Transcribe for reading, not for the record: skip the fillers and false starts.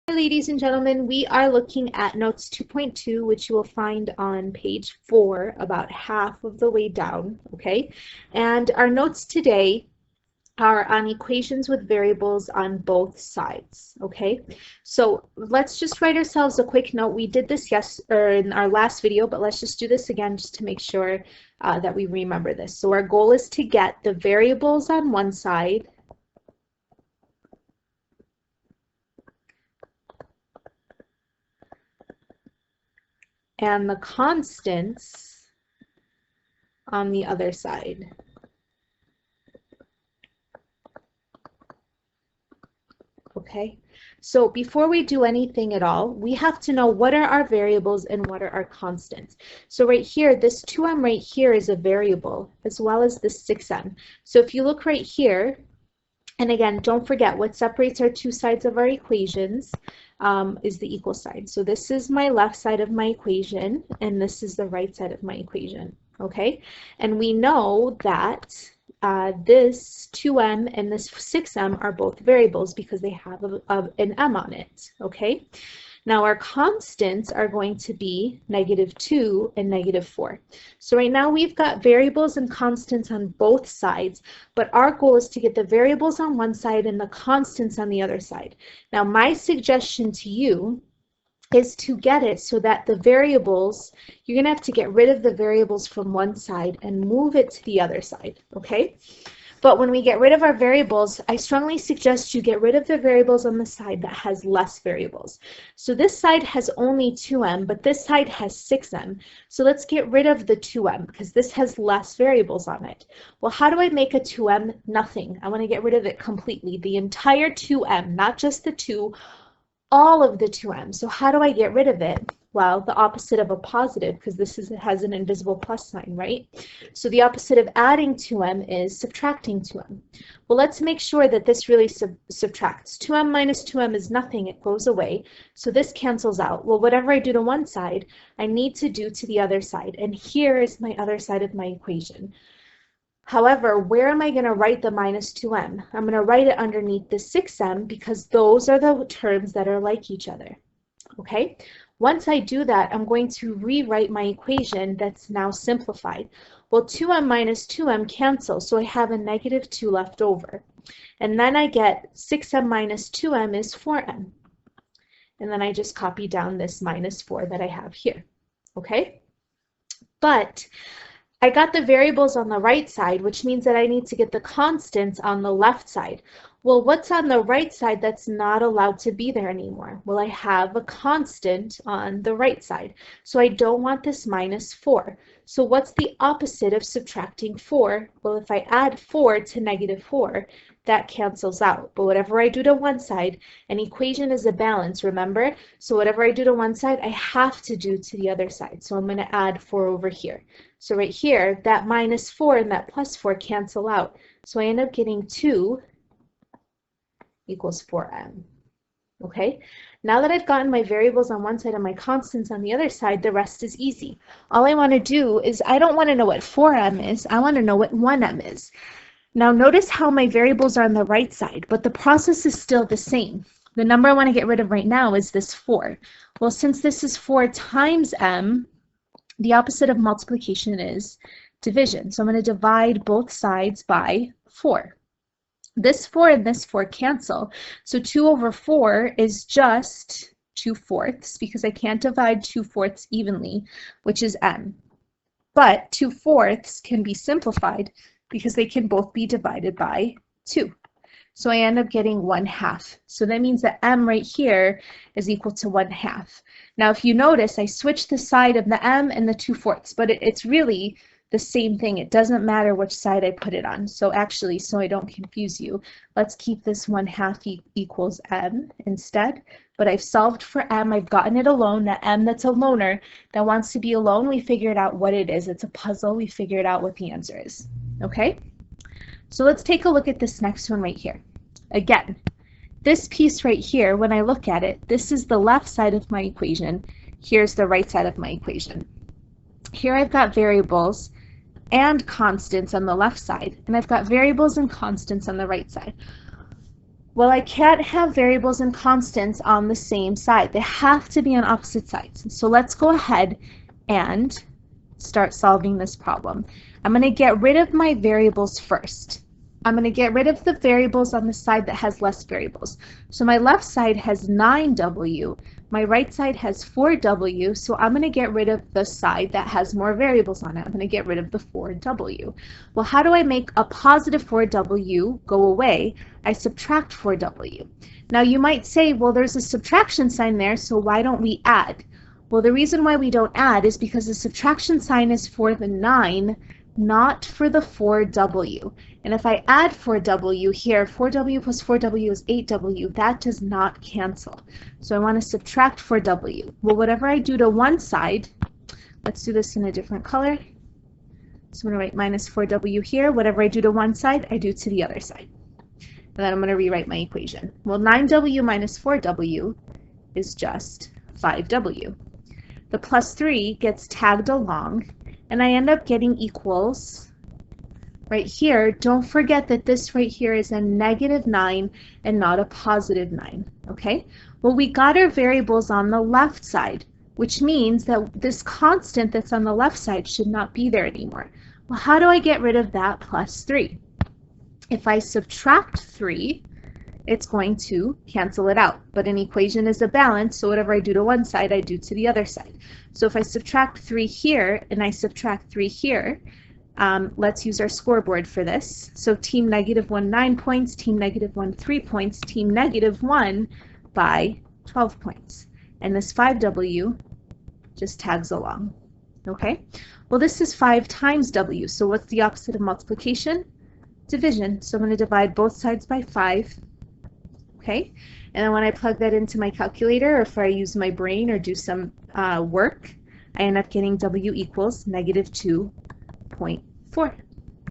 Ladies and gentlemen, we are looking at notes 2.2, which you will find on page 4, about half of the way down, okay? And our notes today are on equations with variables on both sides, okay? So let's just write ourselves a quick note. We did this in our last video, but let's just do this again just to make sure that we remember this. So our goal is to get the variables on one side and the constants on the other side. Okay, so before we do anything at all, we have to know what are our variables and what are our constants. So right here, this 2m right here is a variable, as well as this 6m. So if you look right here, and again, don't forget what separates our two sides of our equations is the equal sign. So this is my left side of my equation, and this is the right side of my equation, okay? And we know that this 2m and this 6m are both variables because they have an m on it, okay? Now our constants are going to be -2 and -4. So right now we've got variables and constants on both sides, but our goal is to get the variables on one side and the constants on the other side. Now my suggestion to you is to get it so that the variables, you're going to have to get rid of the variables from one side and move it to the other side, okay? But when we get rid of our variables, I strongly suggest you get rid of the variables on the side that has less variables. So this side has only 2m, but this side has 6m. So let's get rid of the 2m because this has less variables on it. Well, how do I make a 2m? Nothing. I want to get rid of it completely. The entire 2m, not just the 2, all of the 2m. So how do I get rid of it? Well, the opposite of a positive, because has an invisible plus sign, right? So the opposite of adding 2m is subtracting 2m. Well, let's make sure that this really subtracts. 2m minus 2m is nothing. It goes away. So this cancels out. Well, whatever I do to one side, I need to do to the other side. And here is my other side of my equation. However, where am I going to write the -2m? I'm going to write it underneath the 6m because those are the terms that are like each other. Okay? Once I do that, I'm going to rewrite my equation that's now simplified. Well, 2m minus 2m cancel, so I have a -2 left over. And then I get 6m minus 2m is 4m. And then I just copy down this -4 that I have here. Okay? But I got the variables on the right side, which means that I need to get the constants on the left side. Well, what's on the right side that's not allowed to be there anymore? Well, I have a constant on the right side, so I don't want this -4. So what's the opposite of subtracting 4? Well, if I add 4 to -4, that cancels out. But whatever I do to one side, an equation is a balance, remember? So whatever I do to one side, I have to do to the other side. So I'm going to add 4 over here. So right here, that -4 and that +4 cancel out. So I end up getting 2 equals 4m. Okay, now that I've gotten my variables on one side and my constants on the other side, the rest is easy. All I want to do is, I don't want to know what 4m is, I want to know what 1m is. Now notice how my variables are on the right side, but the process is still the same. The number I want to get rid of right now is this 4. Well, since this is 4 times m, the opposite of multiplication is division. So I'm going to divide both sides by 4. This 4 and this 4 cancel. So 2 over 4 is just 2/4 because I can't divide 2/4 evenly, which is m. But 2/4 can be simplified because they can both be divided by 2. So I end up getting 1/2. So that means that m right here is equal to 1/2. Now if you notice, I switched the side of the m and the 2/4, but it's really the same thing. It doesn't matter which side I put it on. So actually, so I don't confuse you, let's keep this 1/2 equals m instead. But I've solved for m. I've gotten it alone. That m that's a loner that wants to be alone, we figured out what it is. It's a puzzle. We figured out what the answer is. Okay? So let's take a look at this next one right here. Again, this piece right here, when I look at it, this is the left side of my equation. Here's the right side of my equation. Here I've got variables and constants on the left side, and I've got variables and constants on the right side. Well, I can't have variables and constants on the same side. They have to be on opposite sides. So let's go ahead and start solving this problem. I'm going to get rid of my variables first. I'm going to get rid of the variables on the side that has less variables. So my left side has 9w, my right side has 4w, so I'm going to get rid of the side that has more variables on it. I'm going to get rid of the 4w. Well, how do I make a positive 4w go away? I subtract 4w. Now you might say, well, there's a subtraction sign there, so why don't we add? Well, the reason why we don't add is because the subtraction sign is for the 9, not for the 4w. And if I add 4w here, 4w plus 4w is 8w. That does not cancel. So I want to subtract 4w. Well, whatever I do to one side, let's do this in a different color. So I'm going to write minus 4w here. Whatever I do to one side, I do to the other side. And then I'm going to rewrite my equation. Well, 9w minus 4w is just 5w. The plus 3 gets tagged along, and I end up getting equals right here. Don't forget that this right here is a negative 9 and not a positive 9, okay? Well, we got our variables on the left side, which means that this constant that's on the left side should not be there anymore. Well, how do I get rid of that plus 3? If I subtract 3, it's going to cancel it out. But an equation is a balance, so whatever I do to one side, I do to the other side. So if I subtract 3 here and I subtract 3 here, let's use our scoreboard for this. So team -1, 9 points, team -1, 3 points, team -1 by 12 points. And this 5w just tags along. Okay? Well, this is 5 times w, so what's the opposite of multiplication? Division. So I'm going to divide both sides by 5. Okay, and then when I plug that into my calculator, or if I use my brain or do some work, I end up getting w equals -2.4.